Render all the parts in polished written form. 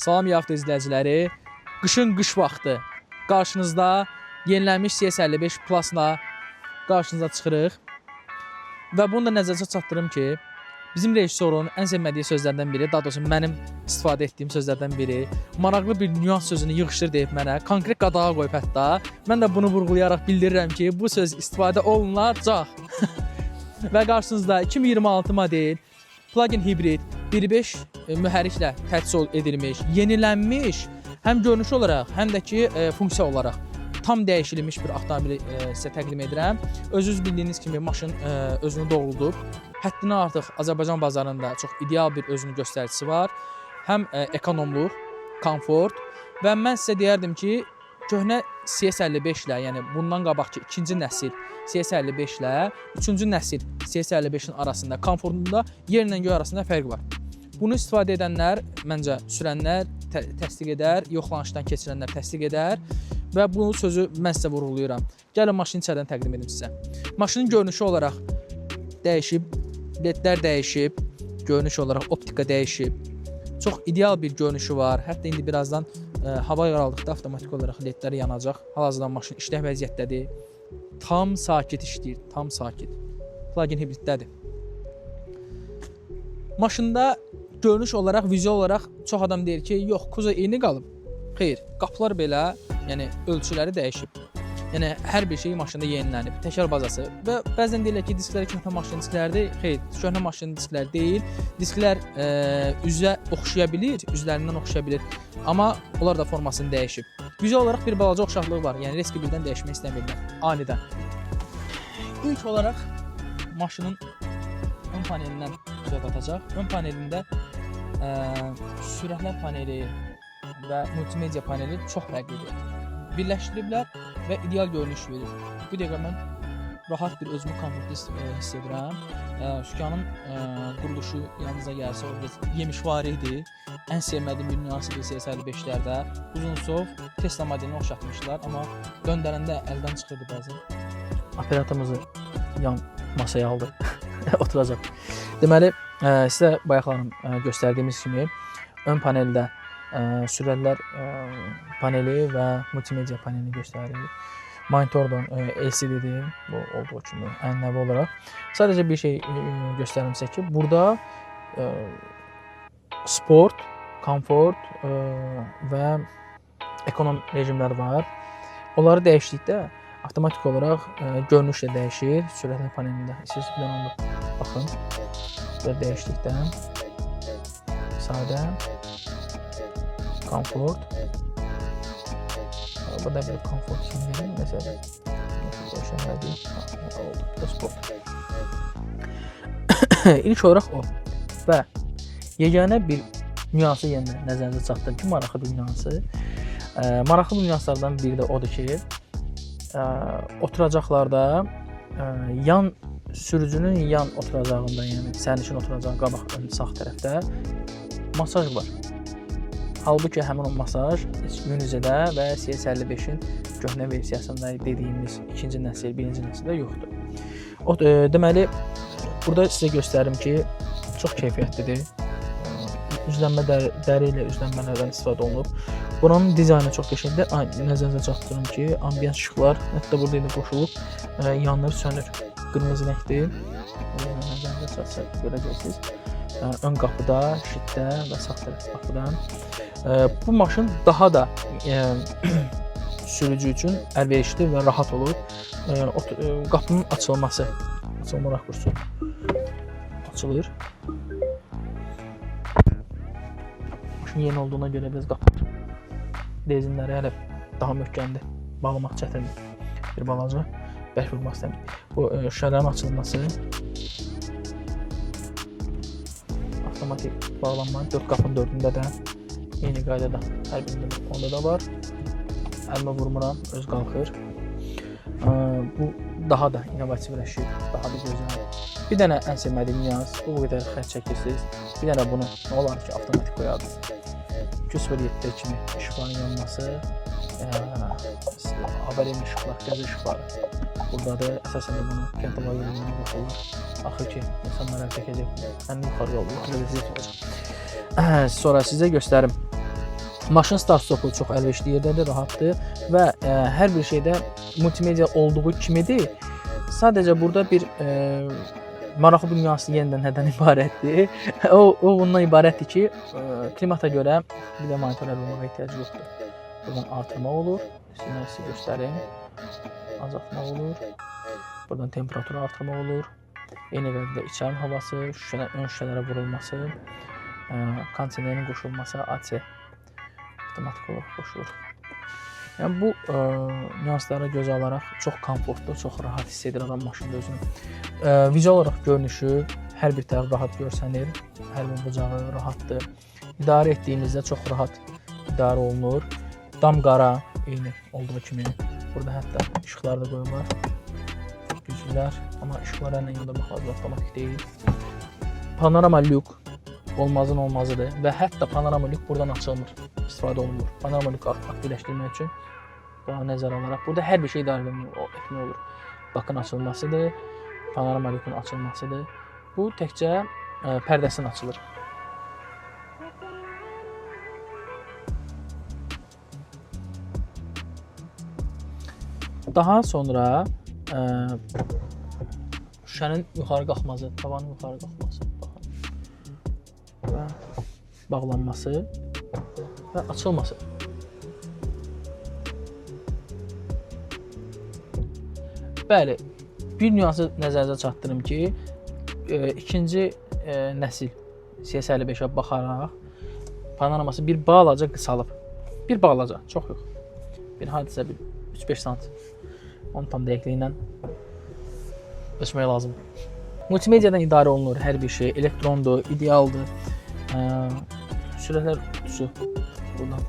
Salam yaxud izləyiciləri, qışın qış vaxtı qarşınızda yenilənmiş CS55 Plus-la qarşınıza çıxırıq və bunu da nəzərə çatdırım ki, bizim rejissorun ən sevmədiyi sözlərdən biri, daha doğrusu mənim istifadə etdiyim sözlərdən biri, maraqlı bir nüans sözünü yığışdır deyib mənə, konkret qadağa qoyub hətta. Mən də bunu vurğulayaraq bildirirəm ki, bu söz istifadə olunacaq. Və qarşınızda 2026 model plug-in hibrid 1.5 mühərriklə təchiz edilmiş, yenilənmiş, həm görünüş olaraq, həm də ki funksiya olaraq tam dəyişilmiş bir avtomobili sizə təqdim edirəm. Özünüz bildiyiniz kimi maşın özünü doğruldur. Həddindən artıq Azərbaycan bazarında çox ideal bir özünü göstəricisi var. Həm ekonomluq, komfort və mən sizə deyərdim ki, köhnə CS55 ilə, yəni bundan qabaqki ikinci nəsil CS55 ilə üçüncü nəsil CS55-in arasında, komfortunda yerlə göy arasında fərq var. Bunu istifadə edənlər, məncə sürənlər təsdiq edər, yoxlanışdan keçirənlər təsdiq edər və bu sözü mən sizə vurğulayıram. Gəlin maşını içəridən təqdim edim sizə. Maşının görünüşü olaraq dəyişib, ledlər dəyişib, görünüş olaraq optika dəyişib. Çox ideal bir görünüşü var. Hətta indi birazdan hava qaraldıqda avtomatik olaraq ledlər yanacaq. Hal-hazırda maşın işlək vəziyyətdədir. Tam sakit işləyir, tam sakit. Plug-in hibriddədir. Maşında görünüş olaraq, vizual olaraq çox adam deyir ki, yox, kuza eyni qalıb. Xeyr, qapılar belə, yəni ölçüləri dəyişib. Yəni hər bir şey maşında yenilənib. Təkər bazası və bəzən deyirlər ki, disklər köhnə maşının diskləridir. Xeyr, köhnə maşının diskləri deyil. Disklər üzə oxşaya bilir, üzlərindən oxşaya bilir. Amma onlar da formasını dəyişib. Vizual olaraq bir balaca oxşaqlığı var. Yəni riski birdən dəyişmək istəmirlər. Anidən. İlk olaraq maşının ön panelindən söz atacaq. Ön panelində sürətlər paneli və multimedia paneli çox fərqlidir. Birləşdiriblər və ideal görünüş verir. Bu dəqiqə mən rahat bir özümü komfortlu hiss edirəm. Sükanın quruluşu yanınıza gəlsə, o biraz yemişvari idi. Ən sevmədiyim bir nüansı CS55-lərdə uzun-sov Tesla modelinə oxşatmışlar, amma döndərəndə əldən çıxırdı bəzən. Operatorumuzu yan masaya aldı, oturacaq. Deməli, sizə bayaqlarım göstərdiyimiz kimi ön paneldə sürətlər paneli və multimedia panelini göstərir. Monitordan LCD-dir, bu olduğu kimi ənənəvi olaraq. Sadəcə bir şey göstərim sizə ki, burada sport, komfort və ekonom rejimlər var. Onları dəyişdikdə avtomatik olaraq görünüş də dəyişir. Sürətlər panelində siz bir onu baxın. Burada dəyişdikdə sadə, komfort. Bu da bir komfort kimi verir. Mesela yaşanmadığı oldu. Bu da sport. İlk olarak o. Və yeganə bir nüansı yenə nəzərinizə çatdırım ki, maraqlı bir nüansı. Maraqlı bir nüanslardan biri də odur ki, oturacaqlarda yan sürücünün yan oturacağında, yəni sərnişin oturacağı qabaq ön sağ tərəfdə masaj var. Halbuki həmin o masaj Unizədə və CS55-in köhnə versiyasında dediyimiz ikinci nəsil, birinci nəsildə yoxdur. Deməli, burada sizə göstərim ki, çox keyfiyyətlidir. Üzlənmə dəri ilə üzlənmələrdən istifadə olunub. Buranın dizaynı çox qəşəngdir. Nəzərinizə çatdırım ki, ambiyans işıqlar hətta burada indi qoşulub, yanır, sönür. Qırmızı rəngdir. Nəzərinizə çatsa görəcəksiniz. Ön qapıda, şitdə və sağ tərəf qapıdan. Bu maşın daha da sürücü üçün əlverişli və rahat olur. Qapının açılması, açılma rakursu açılır. Maşın yeni olduğuna görə biraz qapı rezinləri hələ daha möhkəmdir. Bağlamaq çətindir. Bir balaca bərk vurmaq istəmir. Bu şüşələrin açılması, avtomatik bağlanma, 4 qapının 4-ündə də eyni qaydada hər birində onda da var. Əlmə vurmuram, öz qalxır. Bu daha da innovativləşir, daha da gözəl. Bir dənə ən sevmədiyim nüans, bu qədər xətt çəkirsiniz. Bir dənə bunu nə olar ki, avtomatik qoyardınız. 207 kimi işıqların yanması, avariya işıqlar, qəzə işıqları. Buradadır, əsasən də bunu kənd hava yoluna qoşulur. Axır ki, insanlar əl çəkəcək, ən yuxarı yolu olacaq. Sonra sizə göstərim. Maşın start stopu çox əlverişli yerdədir, rahatdır və hər bir şeydə multimedia olduğu kimidir. Sadəcə burada bir maraqlı bir nüansı yenidən nədən ibarətdir? O bundan ibarətdir ki, klimata görə bir də monitorlar olmağa ehtiyac yoxdur. Buradan artırmaq olur. Sizə göstərim. Azaltmaq olur. Buradan temperaturu artırmaq olur. Eyni qədərdə içəri havası, ön şüşələrə vurulması, kondisionerin qoşulması, AC avtomatik olaraq qoşulur. Yəni bu nüanslara göz alaraq çox komfortlu, çox rahat hiss edir adam maşında özünü. Vizual olaraq görünüşü hər bir tərəf rahat görsənir. Hər bir bucağı rahatdır. İdarə etdiyinizdə çox rahat idarə olunur. Dam qara, eyni olduğu kimi. Burada hətta işıqlar da qoyurlar. Çox güclülər, amma işıqlar əllə yandırmaq lazım, avtomatik deyil. Panorama lük olmazın olmazıdır və hətta panorama lük buradan açılmır, istifadə olunmur. Panorama lük aktivləşdirmək üçün bunu nəzərə alaraq burada hər bir şey idarə etmək olur. Bakın açılmasıdır, panorama lükün açılmasıdır. Bu təkcə pərdəsin açılır. Daha sonra şüşənin yuxarı qalxması, tavanın yuxarı qalxması və bağlanması və açılması. Bəli, bir nüansı nəzərinizə çatdırım ki, ikinci nəsil CS55-ə baxaraq panoraması bir balaca qısalıb. Bir balaca, çox yox. Bir hadisə 3-5 sant. Onu tam dəqiqliyi ilə ölçmək lazımdır. Multimediyadan idarə olunur hər bir şey. Elektrondur, idealdır. Sürətlər kutusu buradan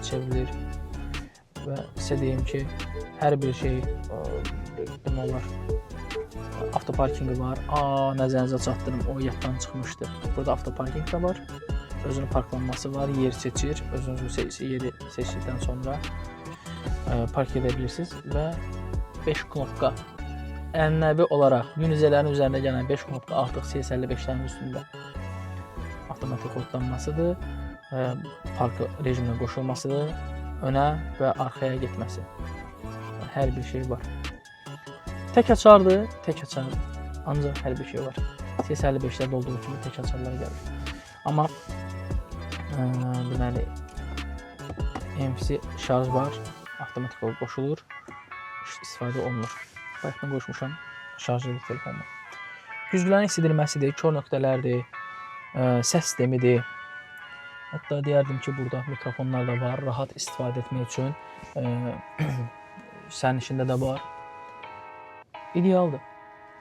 çevrilir. Və sizə deyim ki, hər bir şey demək olar. Avtoparkingi var. Nəzərinizə çatdırım, o yaddan çıxmışdı. Burada avtoparking də var. Özünün parklanması var, yer seçir. Özünüzün yeri seçdikdən sonra park edə bilirsiniz və 5 knopka ənənəvi olaraq Unizelerin üzərində gələn 5 knopka artıq CS55-lərin üstündə avtomatik kodlanmasıdır, park rejiminə qoşulmasıdır, önə və arxaya getməsi. Hər bir şey var. Tək açardır, tək açar. Ancaq hər bir şey var. CS55-lərdə olduğu kimi tək açarlar gəlir. Amma deməli MC şarj var, avtomatik olaraq qoşulur, istifadə olunur. Bayaqdan qoşmuşam, şarj edir telefonla. Güzgülərin istidirməsidir, kör nöqtələrdir, səs sistemidir. Hətta deyərdim ki, burada mikrofonlar da var, rahat istifadə etmək üçün. Sərnişində də var. İdealdır.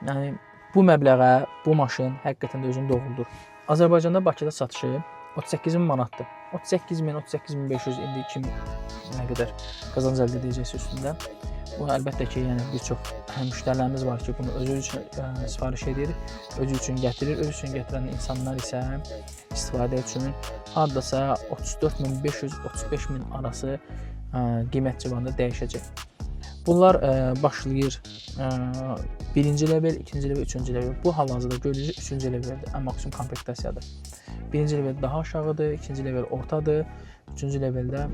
Yəni, bu məbləğə, bu maşın həqiqətən də özünü doğruldur. Azərbaycanda Bakıda satışı 38.000 manatdır. 38.000, 38.500 indi kim nə qədər qazanc əldə edəcəksə üstündə. Bu əlbəttə ki, yəni bir çox müştərilərimiz var ki, bunu özü üçün sifariş edir, özü üçün gətirir, özü üçün gətirən insanlar isə istifadə üçün hardasa 34.500-35.000 arası qiymət civarında dəyişəcək. Bunlar başlayır 1-ci level, 2-ci level, 3-cü level. Bu hal-hazırda gördüyünüz 3-cü leveldir, ən maksimum komplektasiyadır. 1-ci level daha aşağıdır, 2-ci level ortadır, 3-cü leveldə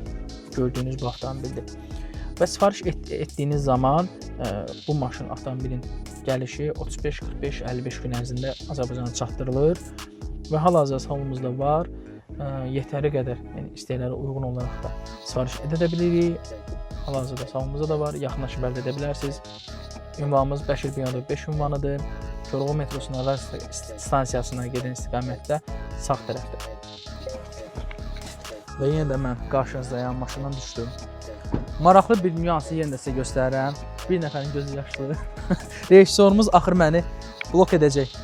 gördüyünüz bu avtomobildir. Və sifariş etdiyiniz zaman bu maşın avtomobilin gəlişi 35, 45, 55 gün ərzində Azərbaycana çatdırılır və hal-hazırda salonumuzda var. Yetəri qədər, yəni istəklərə uyğun olaraq da sifariş edə bilirik. Hal-hazırda salonumuzda da var, yaxınlaşıb əldə edə bilərsiniz. Ünvanımız Bəşir Bünyadov 5 ünvanıdır. Koroğlu metrosunun stansiyasına gedən istiqamətdə sağ tərəfdə. Və yenə də mən qarşınızdayam, maşından düşdüm. Maraqlı bir nüansı yenə də sizə göstərirəm. Bir nəfərin gözü yaşlı. Rejissorumuz axır məni blok edəcək.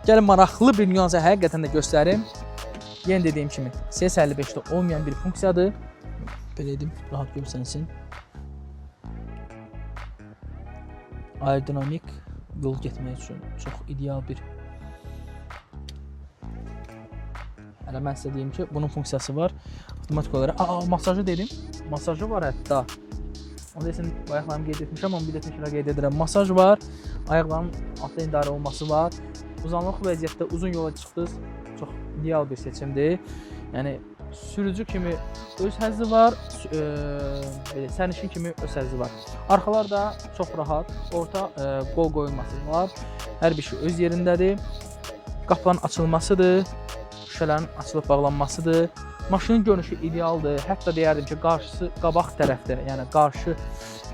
Gəlin maraqlı bir nüansı həqiqətən də göstərim. Yenə dediyim kimi CS55-də olmayan bir funksiyadır. Belə edim, rahat görsənsin. Aerodinamik yol getmək üçün çox ideal bir. Hələ mən sizə deyim ki, bunun funksiyası var. Avtomatik olaraq, masajı dedim. Masajı var hətta. Onu desin, ayaqlarımı qeyd etmişəm, amma bir də təkrar qeyd edirəm. Masaj var, ayaqların altda idarə olması var. Uzanlıq vəziyyətdə uzun yola çıxdınız, çox ideal bir seçimdir. Yəni, sürücü kimi öz həzzi var, belə sərnişin kimi öz həzzi var. Arxalar da çox rahat, orta qol qoyulması var. Hər bir şey öz yerindədir. Qapıların açılmasıdır, şüşələrin açılıb bağlanmasıdır. Maşının görünüşü idealdır. Hətta deyərdim ki, qarşısı qabaq tərəfdə, yəni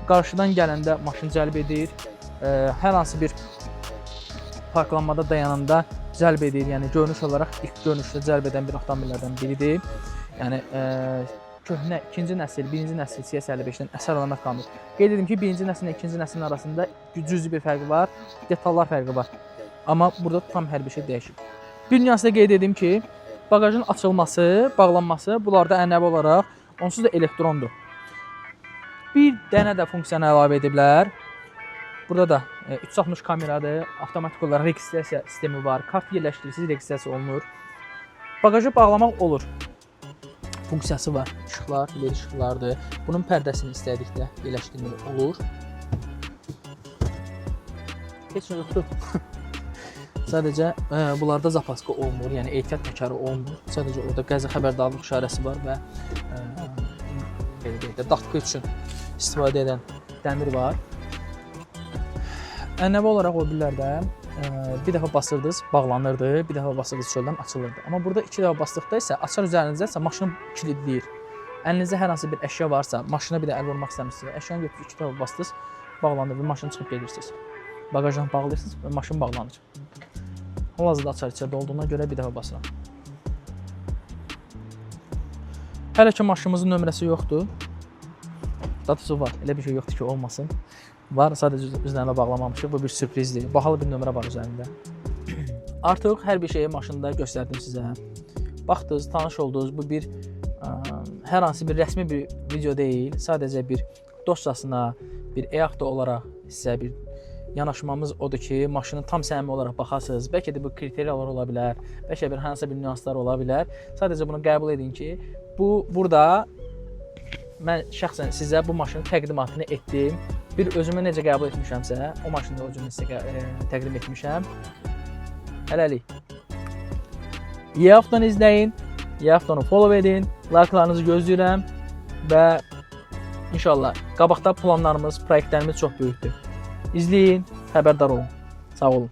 qarşıdan gələndə maşın cəlb edir. Hər hansı bir parklanmada dayananda cəlb edir. Yəni görünüş olaraq ilk görünüşdə cəlb edən bir avtomobillərdən biridir. Yəni köhnə ikinci nəsil, birinci nəsil CS55-dən əsər alamaq qalmır. Qeyd edim ki, birinci nəsillə ikinci nəslin arasında cüzi bir fərqi var, detallar fərqi var. Amma burada tam hər bir şey dəyişib. Bir nüansda qeyd edim ki, bagajın açılması, bağlanması bunlarda ənənəvi olaraq onsuz da elektrondur. Bir dənə də funksiyanı əlavə ediblər. Burada da 360 kameradır, avtomatik olaraq registrasiya sistemi var, kart yerləşdiricisiz registrasiya olunur. Bagajı bağlamaq olur. Funksiyası var, işıqlar, LED işıqlardır. Bunun pərdəsini istədikdə yerləşdirmək olur. Heç nə yoxdur. Sadəcə bunlarda zapaska olmur, yəni ehtiyat məkarı olmur. Sadəcə orada qəza xəbərdarlıq işarəsi var və belə deyək də daxqa üçün istifadə edən dəmir var. Ənənəvi olaraq o birlərdə bir dəfə basırdınız, bağlanırdı, bir dəfə basırdınız, çöldən açılırdı. Amma burada iki dəfə basdıqda isə açar üzərinizdə maşını kilidləyir. Əlinizdə hər hansı bir əşya varsa, maşına bir də əl vurmaq istəmirsiniz, əşyanı götürüb iki dəfə basdınız, bağlanır və maşını çıxıb gedirsiniz. Bagajdan bağlayırsınız və maşın bağlanır. Hal-hazırda açar içəridə olduğuna görə bir dəfə basıram. Hələ ki maşınımızın nömrəsi yoxdur. Statusu var, elə bir şey yoxdur ki olmasın. Var, sadəcə üzərinə bağlamamışıq. Bu bir sürprizdir. Bahalı bir nömrə var üzərində. Artıq hər bir şeyi maşında göstərdim sizə. Baxdınız, tanış oldunuz. Bu bir hər hansı bir rəsmi bir video deyil. Sadəcə bir dostcasına, bir əyaqda olaraq sizə bir yanaşmamız odur ki, maşını tam səmimi olaraq baxasınız. Bəlkə də bu kriteriyalar ola bilər, bəlkə bir hansısa bir nüanslar ola bilər. Sadəcə bunu qəbul edin ki, burada mən şəxsən sizə bu maşının təqdimatını etdim. Bir özümü necə qəbul etmişəmsə, o maşını da o cümlə sizə təqdim etmişəm. Hələlik. Yeavtonu izləyin, Yeavtonu follow edin, like'larınızı gözləyirəm və inşallah qabaqda planlarımız, proyektlərimiz çox böyükdür. İzləyin, xəbərdar olun. Sağ olun.